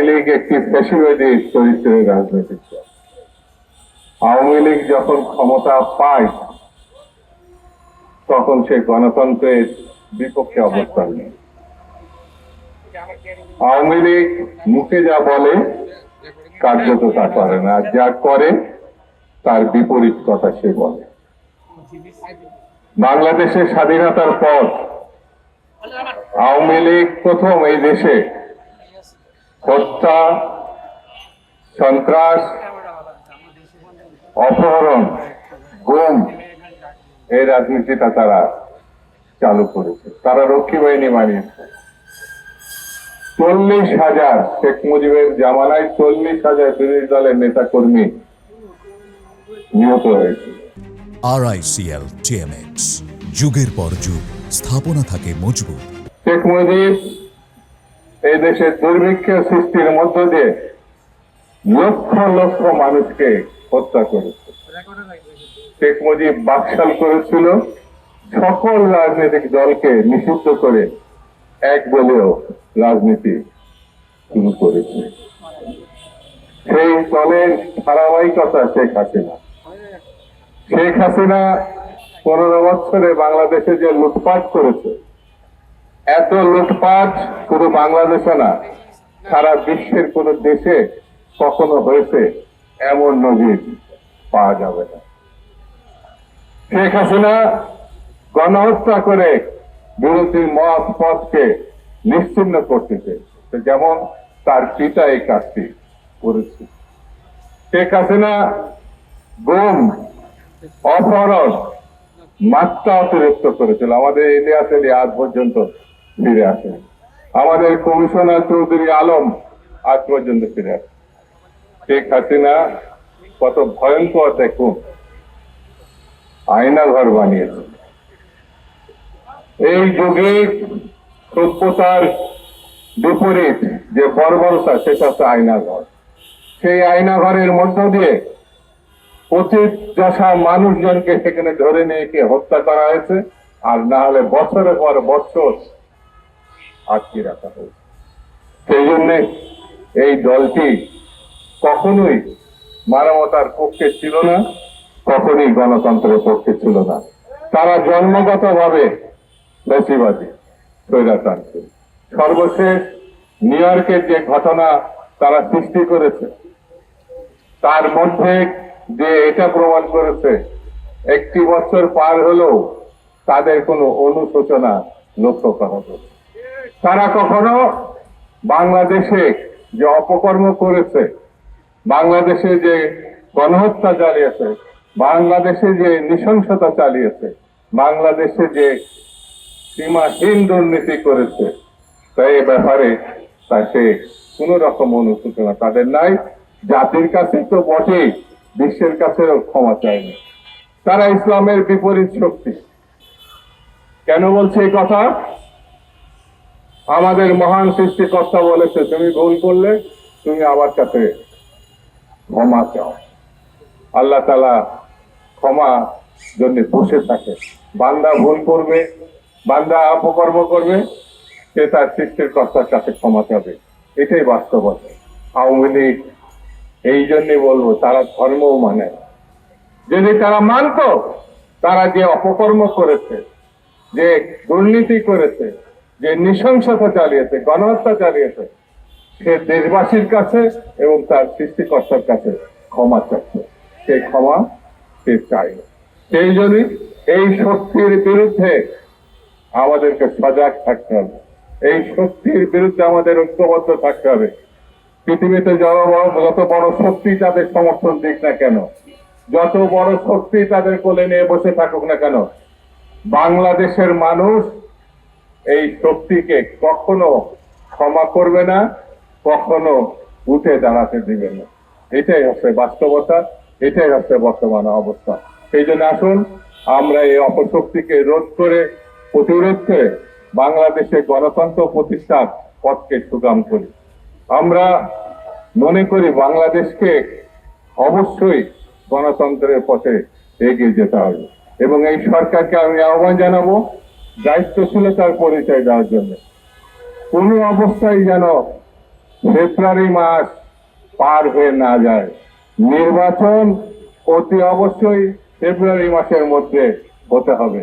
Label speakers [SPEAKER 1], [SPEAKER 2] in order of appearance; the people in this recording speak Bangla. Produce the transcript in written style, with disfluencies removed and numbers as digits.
[SPEAKER 1] লীগ একটি ফ্যাসিবাদী চরিত্রের রাজনৈতিক দল। আওয়ামী লীগ যখন ক্ষমতা পায় তখন সে গণতন্ত্রের বিপক্ষে অবস্থান নেয়। আওয়ামী লীগ মুখে যা বলে কার্যত তা করে না, যা করে তার বিপরীত কথা সে বলে। বাংলাদেশের স্বাধীনতার পর আওয়ামী লীগ প্রথম এই দেশে হত্যা, সন্ত্রাস, অপহরণ, গুম এই রাজনীতিটা তারা চালু করেছে। তারা রক্ষী বাহিনী বানিয়েছে। 40,000 শেখ মুজিবের জামানায় 40,000 বিরোধী দলের নেতা কর্মী নিহত হয়েছে।
[SPEAKER 2] RICL TMX, যুগের পর যুগ স্থাপনা থাকে মজবুত।
[SPEAKER 1] শেখ মুজিব এই দেশের দুর্ভিক্ষের সৃষ্টির মধ্য দিয়ে লক্ষ লক্ষ মানুষকে হত্যা করেছে। শেখ মুজিব বাকশাল করেছিল, সকল রাজনৈতিক দলকে নিষিদ্ধ করে এক দলীয় রাজনীতি শুরু করেছে। সেই দলের ধারাবাহিকতা শেখ হাসিনা। শেখ হাসিনা 15 বছরে বাংলাদেশে যে লুটপাট করেছে, এত লুটপাট শুধু বাংলাদেশে না, সারা বিশ্বের কোন দেশে কখনো হয়েছে এমন নজির পাওয়া যাবে না। শেখ হাসিনা গণহত্যা করে বিরোধী মত পথকে নিশ্চিহ্ন করতেছে, যেমন তার পিতা এই কাজটি করেছে। শেখ হাসিনা গুম, অপহরণ মাত্রা অতিরিক্ত করেছিল। আমাদের ইলিয়াস আলী আজ পর্যন্ত ফিরে আসে। আমাদের কমিশনার চৌধুরী আলম আজ পর্যন্ত ফিরে আসে। শেখ হাসিনা কত ভয়ঙ্কর দেখুন, আয়না ঘর বানিয়েছে। এই যুগে সভ্যতার বিপরীত যে বর্বরতা, সেটা হচ্ছে আয়না ঘর। সেই আয়না ঘরের মধ্য দিয়ে অতীত যশা মানুষজনকে সেখানে ধরে নিয়ে গিয়ে হত্যা করা হয়েছে, আর না হলে বছরের পর বছর আটকে রাখা হয়েছে। সেই জন্য এই দলটি কখনোই মানবতার পক্ষে ছিল না, কখনোই গণতন্ত্রের পক্ষে ছিল না। তারা জন্মগতভাবে ফ্যাসিবাদী, স্বৈরতান্ত্রিক। সর্বশেষ নিউ ইয়র্কের যে ঘটনা তারা সৃষ্টি করেছে, তার মধ্যে যে এটা প্রমাণ করেছে, একটি বছর পার হলেও তাদের কোনো অনুশোচনা লক্ষ্য করা যাচ্ছে। তারা কখনো বাংলাদেশে যে অপকর্ম করেছে, বাংলাদেশে যে গণহত্যা চালিয়েছে, বাংলাদেশে যে নৃশংসতা চালিয়েছে, বাংলাদেশে যে সীমাহীন দুর্নীতি করেছে, তাই এ ব্যাপারে তাকে কোন রকম অনুশোচনা তাদের নাই। জাতির কাছে তো বটেই, বিশ্বের কাছেও ক্ষমা চায়নি। তারা ইসলামের বিপরীত শক্তি। কেন বলছে এই কথা? আমাদের মহান সৃষ্টিকর্তা বলেছে, তুমি ভুল করলে তুমি আমার কাছে ক্ষমা চাও। আল্লাহ তাআলা ক্ষমা জন্য বসে থাকে। বান্দা ভুল করবে, বান্দা অপকর্ম করবে, সে তার সৃষ্টিকর্তার কাছে ক্ষমা চাবে। এটাই বাস্তবতা। আওয়ামী লীগ এই জন্য বলবো, তারা ধর্মও মানে না। যদি তারা মানত, তারা যে অপকর্ম করেছে, যে দুর্নীতি করেছে, যে নৃশংসতা চালিয়েছে, গণহত্যা চালিয়েছে, সে দেশবাসীর কাছে এবং তার সৃষ্টিকর্তার কাছে ক্ষমা চাচ্ছে। সেই ক্ষমা সে চায়। সেই জন্য এই শক্তির বিরুদ্ধে আমাদেরকে সজাগ থাকতে হবে। এই শক্তির বিরুদ্ধে আমাদের ঐক্যবদ্ধ থাকতে হবে। পৃথিবীতে যত বড় শক্তি তাদের সমর্থন দিক না কেন, যত বড় শক্তি তাদের কোলে নিয়ে বসে থাকুক না কেন, বাংলাদেশের মানুষ এই শক্তিকে কখনো ক্ষমা করবে না, কখনো উঠে দাঁড়াতে দিবে না। এটাই হচ্ছে বাস্তবতা, এটাই হচ্ছে বর্তমান অবস্থা। সেই জন্য আসুন আমরা এই অপশক্তিকে রোধ করে, প্রতিরোধ করে বাংলাদেশে গণতন্ত্র প্রতিষ্ঠার পথকে সুগম করি। আমরা মনে করি বাংলাদেশকে অবশ্যই গণতন্ত্রের পথে এগিয়ে যেতে হবে, এবং এই সরকারকে আমি আহ্বান জানাবো দায়িত্বশীলতার পরিচয় দেওয়ার জন্য। কোন অবস্থায় যেন ফেব্রুয়ারি মাস পার হয়ে না যায়। নির্বাচন অতি অবশ্যই ফেব্রুয়ারি মাসের মধ্যে হতে হবে।